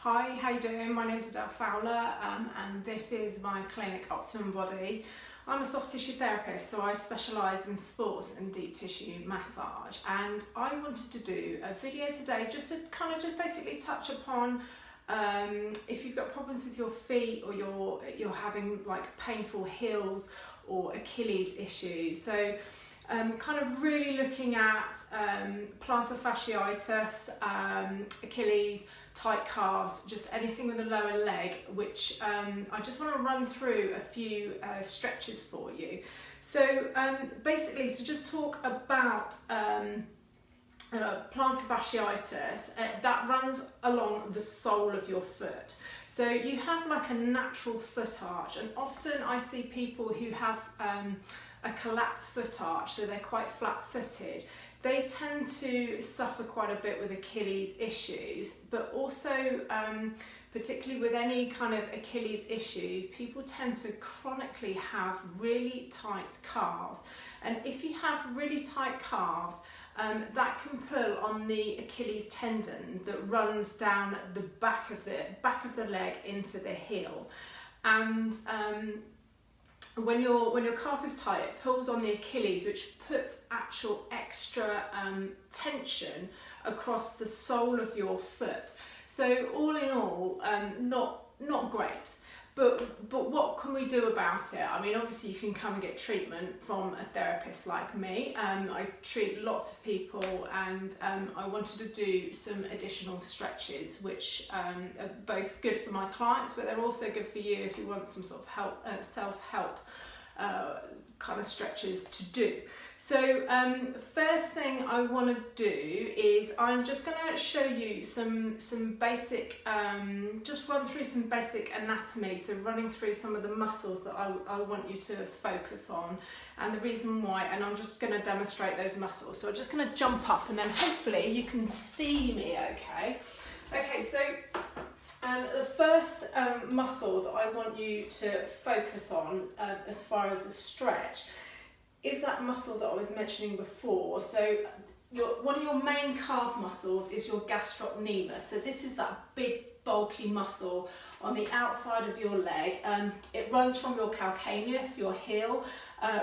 Hi, how you doing? My name's Adele Fowler and this is my clinic Optimum Body. I'm a soft tissue therapist, so I specialise in sports and deep tissue massage, and I wanted to do a video today just to basically touch upon if you've got problems with your feet or you're having like painful heels or Achilles issues. So kind of really looking at plantar fasciitis, Achilles, tight calves, just anything with the lower leg, which I just want to run through a few stretches for you. So basically, to just talk about plantar fasciitis, that runs along the sole of your foot. So you have like a natural foot arch, and often I see people who have a collapsed foot arch, so they're quite flat-footed. They tend to suffer quite a bit with Achilles issues, but also particularly with any kind of Achilles issues, people tend to chronically have really tight calves. And if you have really tight calves, that can pull on the Achilles tendon that runs down the back of the leg into the heel. And when your calf is tight, it pulls on the Achilles, which puts actual extra tension across the sole of your foot. So all in all, not great. But what can we do about it? I mean, obviously you can come and get treatment from a therapist like me. I treat lots of people, and I wanted to do some additional stretches, which are both good for my clients, but they're also good for you if you want some sort of help, self-help kind of stretches to do. So first thing I want to do is I'm just going to show you some basic, just run through some basic anatomy, so running through some of the muscles that I want you to focus on and the reason why, and I'm just going to demonstrate those muscles. So I'm just going to jump up and then hopefully you can see me okay. Okay, so the first muscle that I want you to focus on as far as a stretch is that muscle that I was mentioning before. So one of your main calf muscles is your gastrocnemius. So this is that big bulky muscle on the outside of your leg. It runs from your calcaneus, your heel,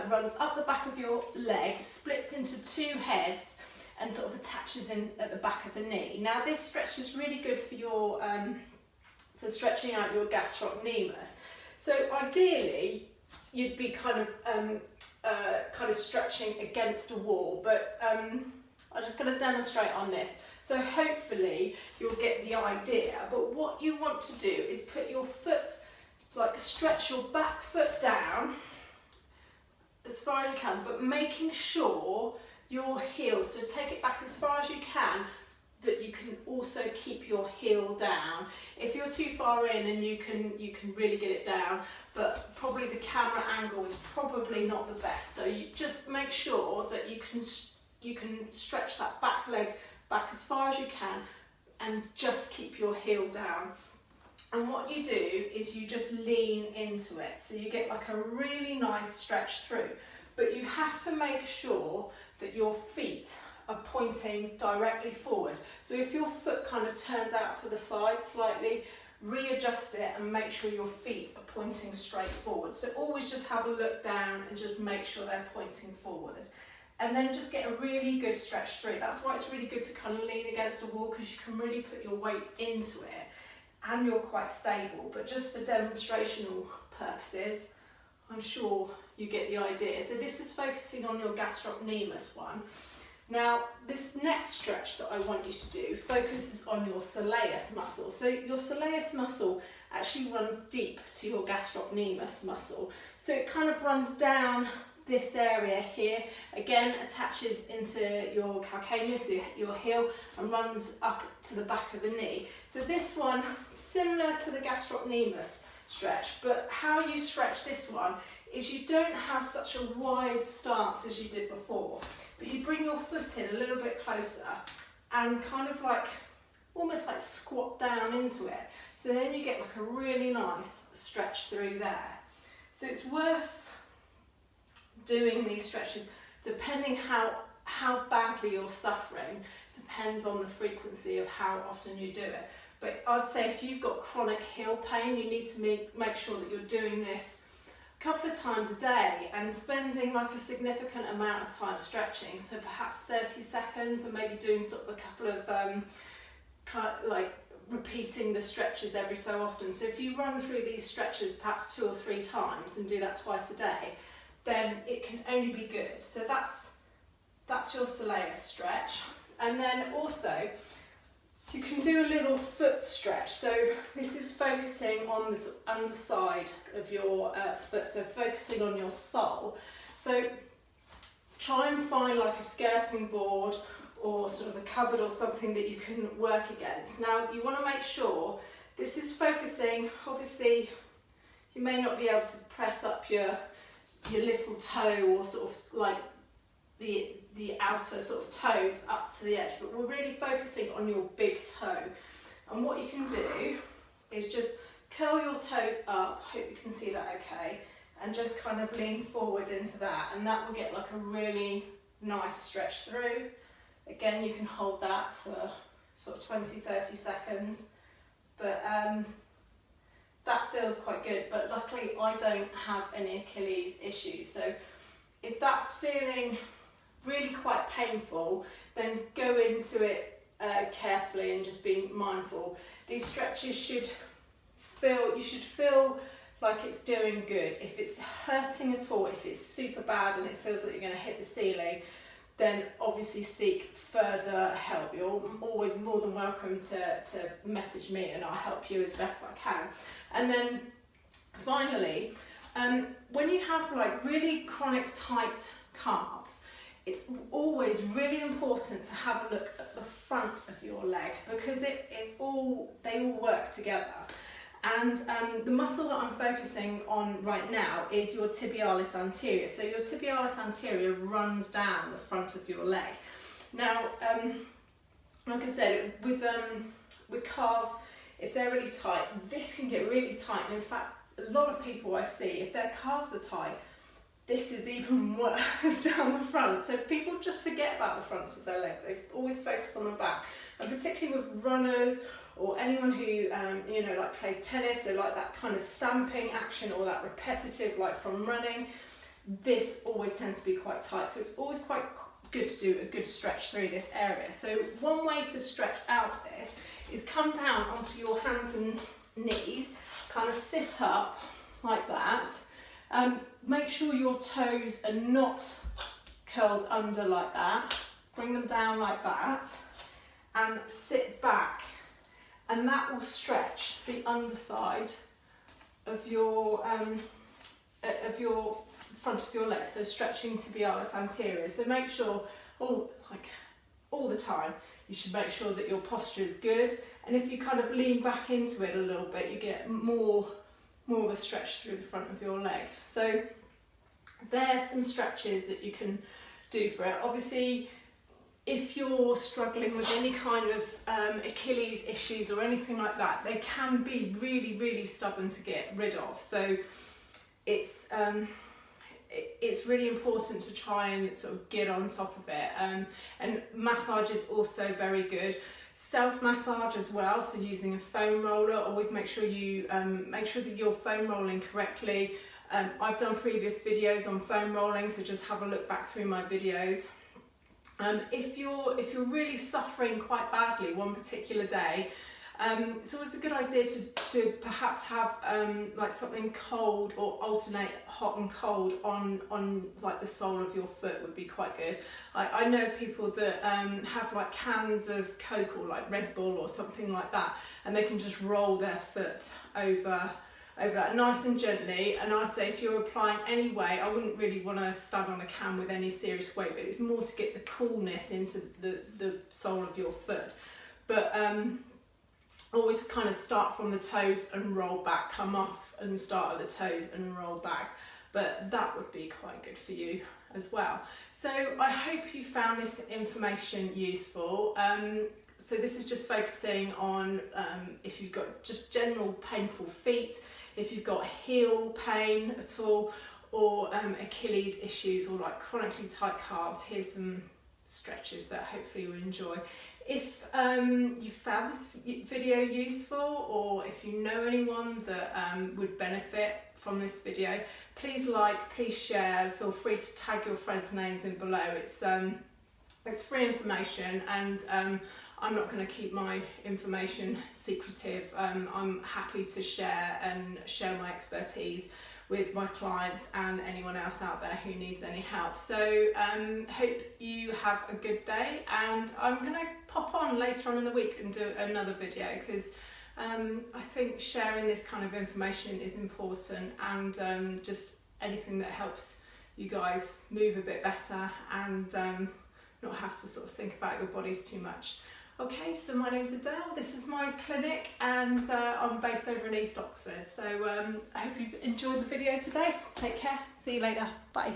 runs up the back of your leg, splits into two heads, and sort of attaches in at the back of the knee. Now this stretch is really good for your for stretching out your gastrocnemius. So ideally you'd be kind of stretching against a wall, but I'm just going to demonstrate on this. So hopefully you'll get the idea, but what you want to do is put your foot, like stretch your back foot down as far as you can, but making sure your heel, so take it back as far as you can, that you can also keep your heel down. If you're too far in, and you can really get it down, but probably the camera angle is probably not the best. So you just make sure that you can stretch that back leg back as far as you can and just keep your heel down. And what you do is you just lean into it. So you get like a really nice stretch through, but you have to make sure that your feet are pointing directly forward. So if your foot kind of turns out to the side slightly, readjust it and make sure your feet are pointing straight forward. So always just have a look down and just make sure they're pointing forward. And then just get a really good stretch through. That's why it's really good to kind of lean against a wall, because you can really put your weight into it and you're quite stable. But just for demonstrational purposes, I'm sure you get the idea. So this is focusing on your gastrocnemius one. Now, this next stretch that I want you to do focuses on your soleus muscle. So your soleus muscle actually runs deep to your gastrocnemius muscle. So it kind of runs down this area here, again attaches into your calcaneus, your heel, and runs up to the back of the knee. So this one, similar to the gastrocnemius stretch, but how you stretch this one is you don't have such a wide stance as you did before, but you bring your foot in a little bit closer and kind of like, almost like squat down into it. So then you get like a really nice stretch through there. So it's worth doing these stretches depending how badly you're suffering, depends on the frequency of how often you do it. But I'd say if you've got chronic heel pain, you need to make sure that you're doing this a couple of times a day and spending like a significant amount of time stretching. So perhaps 30 seconds, and maybe doing sort of a couple of like repeating the stretches every so often. So if you run through these stretches perhaps 2 or 3 times and do that twice a day, then it can only be good. So that's your soleus stretch. And then also you can do a little foot stretch. So this is focusing on the sort of underside of your foot, so focusing on your sole. So try and find like a skirting board or sort of a cupboard or something that you can work against. Now you want to make sure this is focusing, obviously you may not be able to press up your little toe or sort of like the outer sort of toes up to the edge, but we're really focusing on your big toe. And what you can do is just curl your toes up, hope you can see that okay, and just kind of lean forward into that, and that will get like a really nice stretch through. Again, you can hold that for sort of 20-30 seconds, but that feels quite good. But luckily I don't have any Achilles issues, so if that's feeling really quite painful, then go into it carefully and just be mindful. These stretches should feel like it's doing good. If it's hurting at all, if it's super bad and it feels like you're going to hit the ceiling, then obviously seek further help. You're always more than welcome to message me and I'll help you as best I can. And then finally, when you have like really chronic tight calves, it's always really important to have a look at the front of your leg, because they all work together. And the muscle that I'm focusing on right now is your tibialis anterior. So your tibialis anterior runs down the front of your leg. Now, like I said, with calves, if they're really tight, this can get really tight. And in fact, a lot of people I see, if their calves are tight, this is even worse down the front. So people just forget about the fronts of their legs. They always focus on the back. And particularly with runners or anyone who, you know, like plays tennis, so like that kind of stamping action or that repetitive, like from running, this always tends to be quite tight. So it's always quite good to do a good stretch through this area. So one way to stretch out this is come down onto your hands and knees, kind of sit up like that. Make sure your toes are not curled under like that. Bring them down like that and sit back, and that will stretch the underside of your front of your leg, so stretching tibialis anterior. So make sure all the time you should make sure that your posture is good, and if you kind of lean back into it a little bit, you get more of a stretch through the front of your leg. So there's some stretches that you can do for it. Obviously, if you're struggling with any kind of Achilles issues or anything like that, they can be really, really stubborn to get rid of. So it's really important to try and sort of get on top of it. And massage is also very good. Self-massage as well, so using a foam roller, always make sure you make sure that you're foam rolling correctly. I've done previous videos on foam rolling, so just have a look back through my videos. If you're really suffering quite badly one particular day, it's always a good idea to perhaps have like something cold or alternate hot and cold on like the sole of your foot would be quite good. I know people that have like cans of Coke or like Red Bull or something like that, and they can just roll their foot over that nice and gently. And I'd say if you're applying any weight, I wouldn't really want to stand on a can with any serious weight, but it's more to get the coolness into the sole of your foot. But always kind of start from the toes and roll back, come off and start at the toes and roll back. But that would be quite good for you as well. So I hope you found this information useful. So this is just focusing on if you've got just general painful feet, if you've got heel pain at all, or Achilles issues or like chronically tight calves. Here's some stretches that hopefully you enjoy. If you found this video useful, or if you know anyone that would benefit from this video, please like, please share. Feel free to tag your friends' names in below. It's free information, and I'm not going to keep my information secretive. I'm happy to share my expertise with my clients and anyone else out there who needs any help. So hope you have a good day, and I'm going to pop on later on in the week and do another video, because I think sharing this kind of information is important, and just anything that helps you guys move a bit better and not have to sort of think about your bodies too much. Okay, so my name's Adele, this is my clinic, and I'm based over in East Oxford. So I hope you've enjoyed the video today. Take care, see you later, bye.